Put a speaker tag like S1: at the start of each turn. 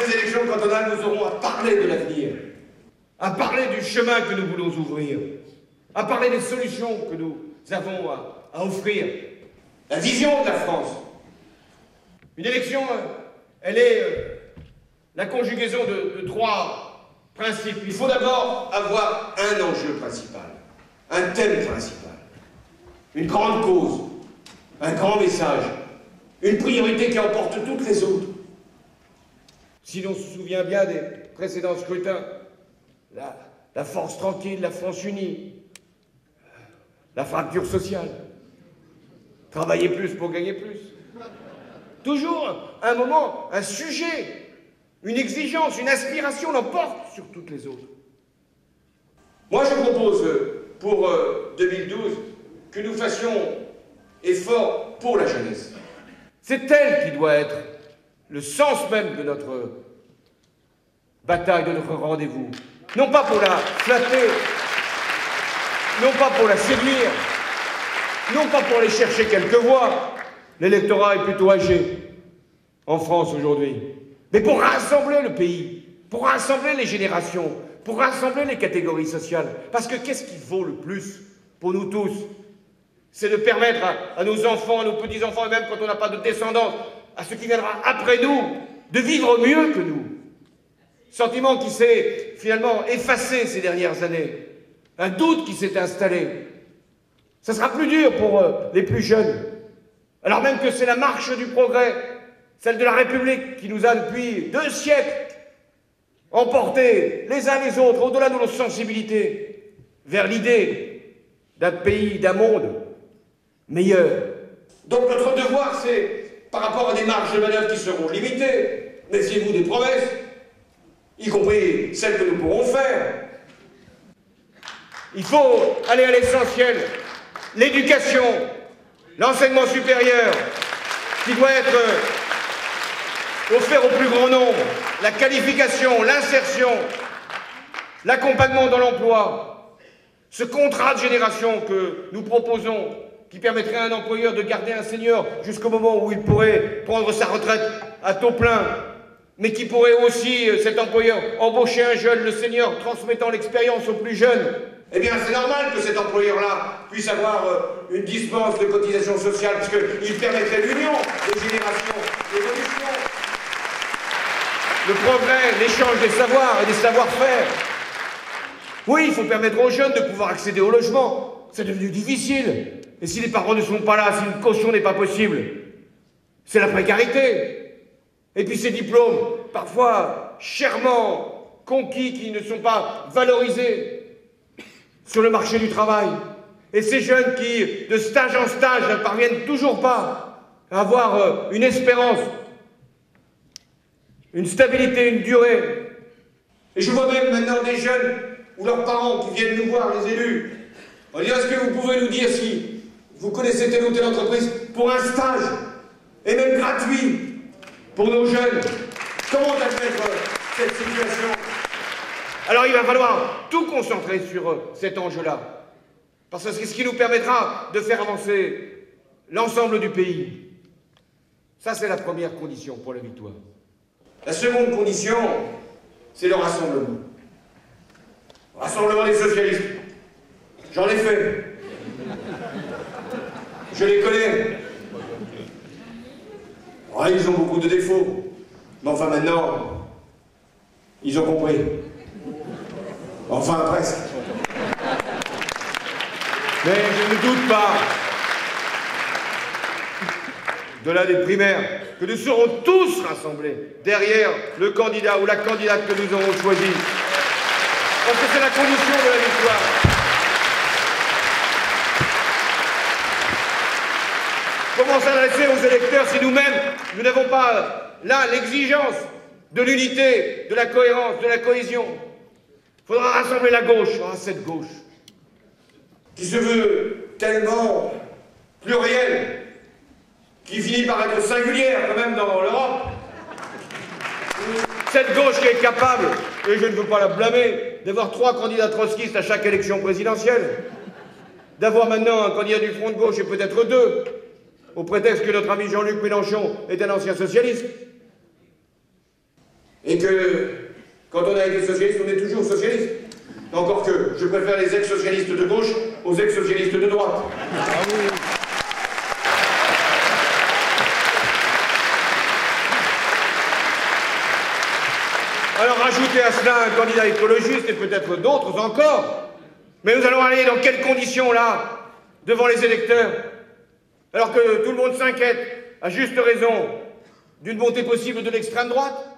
S1: ces élections cantonales, nous aurons à parler de l'avenir, à parler du chemin que nous voulons ouvrir, à parler des solutions que nous avons à offrir, la vision de la France. Une élection, elle est la conjugaison de trois principes. Il faut d'abord avoir un enjeu principal, un thème principal, une grande cause, un grand message, une priorité qui emporte toutes les autres. Si l'on se souvient bien des précédents scrutins, la force tranquille, la France unie, la fracture sociale, travailler plus pour gagner plus. Toujours un moment, un sujet, une exigence, une aspiration l'emporte sur toutes les autres. Moi, je propose pour 2012 que nous fassions effort pour la jeunesse. C'est elle qui doit être le sens même de notre bataille, de notre rendez-vous. Non pas pour la flatter, non pas pour la séduire, non pas pour aller chercher quelques voix. L'électorat est plutôt âgé en France aujourd'hui. Mais pour rassembler le pays, pour rassembler les générations, pour rassembler les catégories sociales. Parce que qu'est-ce qui vaut le plus pour nous tous? C'est de permettre à nos enfants, à nos petits-enfants, et même quand on n'a pas de descendance, à ce qui viendra après nous, de vivre mieux que nous. Sentiment qui s'est finalement effacé ces dernières années. Un doute qui s'est installé. Ça sera plus dur pour les plus jeunes. Alors même que c'est la marche du progrès, celle de la République qui nous a depuis 2 siècles emportés les uns les autres, au-delà de nos sensibilités, vers l'idée d'un pays, d'un monde meilleur. Donc notre devoir, c'est, par rapport à des marges de manœuvre qui seront limitées, méfiez-vous des promesses, y compris celles que nous pourrons faire. Il faut aller à l'essentiel, l'éducation, l'enseignement supérieur, qui doit être offert au plus grand nombre, la qualification, l'insertion, l'accompagnement dans l'emploi, ce contrat de génération que nous proposons, qui permettrait à un employeur de garder un senior jusqu'au moment où il pourrait prendre sa retraite à taux plein, mais qui pourrait aussi, cet employeur, embaucher un jeune, le senior, transmettant l'expérience aux plus jeunes. Eh bien, c'est normal que cet employeur-là puisse avoir une dispense de cotisation sociale, puisqu'il permettrait l'union des générations, l'évolution, le progrès, l'échange des savoirs et des savoir-faire. Oui, il faut permettre aux jeunes de pouvoir accéder au logement. C'est devenu difficile. Et si les parents ne sont pas là, si une caution n'est pas possible, c'est la précarité. Et puis ces diplômes, parfois chèrement conquis, qui ne sont pas valorisés sur le marché du travail. Et ces jeunes qui, de stage en stage, ne parviennent toujours pas à avoir une espérance, une stabilité, une durée. Et je vois même maintenant des jeunes ou leurs parents qui viennent nous voir, les élus, en disant: est-ce que vous pouvez nous dire si vous connaissez telle ou telle entreprise pour un stage, et même gratuit, pour nos jeunes? Comment admettre cette situation? Alors il va falloir tout concentrer sur cet enjeu-là, parce que c'est ce qui nous permettra de faire avancer l'ensemble du pays. Ça, c'est la première condition pour la victoire. La seconde condition, c'est le rassemblement. Rassemblement des socialistes. J'en ai fait. Je les connais. Ouais, ils ont beaucoup de défauts. Mais enfin maintenant, ils ont compris. Enfin, presque. Mais je ne doute pas, au-delà des primaires, que nous serons tous rassemblés derrière le candidat ou la candidate que nous aurons choisi. Parce que c'est la condition de la victoire. Comment s'adresser aux électeurs si nous-mêmes, nous n'avons pas là l'exigence de l'unité, de la cohérence, de la cohésion? Il faudra rassembler la gauche, cette gauche, qui se veut tellement plurielle, qui finit par être singulière quand même dans l'Europe. Cette gauche qui est capable, et je ne veux pas la blâmer, d'avoir 3 candidats trotskistes à chaque élection présidentielle, d'avoir maintenant un candidat du Front de gauche et peut-être 2, au prétexte que notre ami Jean-Luc Mélenchon est un ancien socialiste. Et que, quand on a été socialiste, on est toujours socialiste. Encore que, je préfère les ex-socialistes de gauche aux ex-socialistes de droite. Ah oui. Alors rajoutez à cela un candidat écologiste et peut-être d'autres encore. Mais nous allons aller dans quelles conditions là, devant les électeurs? Alors que tout le monde s'inquiète, à juste raison, d'une montée possible de l'extrême droite?